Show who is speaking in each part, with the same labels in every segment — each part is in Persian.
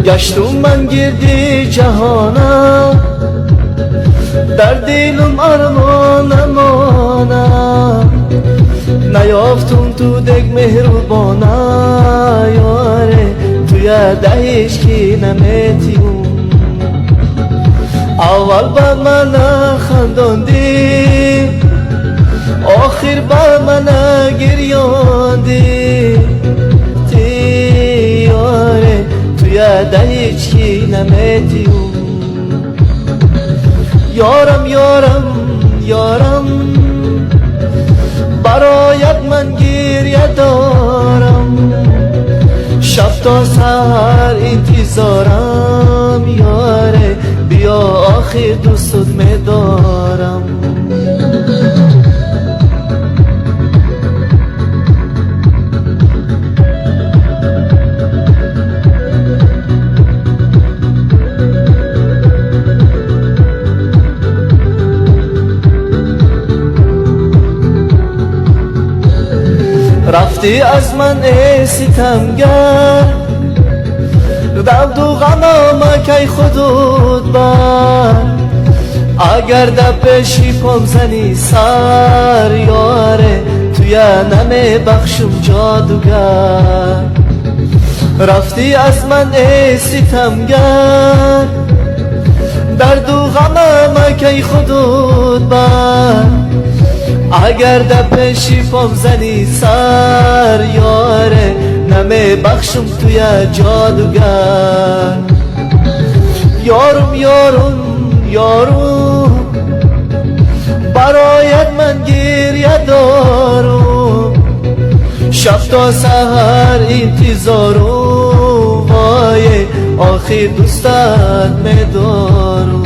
Speaker 1: گشتم من گردی جهانم، در دلم ارمانم نیافتم تو دگ مهربانه یاره، توی دهش که نمیتیم اول با من خنداندی، آخر با من گریاندی یاره، توی دهش که نمیتیم یارم یارم یارم، برایت من گریه دارم، شب تا سحر انتظارم یاره، بیا آخر دوستت میدارم. رفتی از من ای ستمگر، درد و غمم کی خودت بر، اگر در پیشی پام زنی سر یاره، توی نمی بخشم جادوگر. رفتی از من ای ستمگر، درد و غمم کی خودت بر، اگر در پیشی پام زنی سر یاره، نمی بخشم توی جادوگر. یارم یارم یارم، برایت من گریه دارم، شب تا سحر انتظارم، وای آخر دوستت میدارم.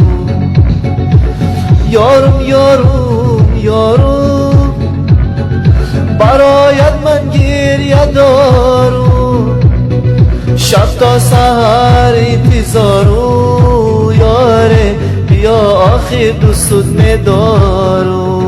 Speaker 1: یارم یارم یارم، برایت من گریه دارم، شب تا سحر انتظارم یاره، بیا آخر دوستت میدارم.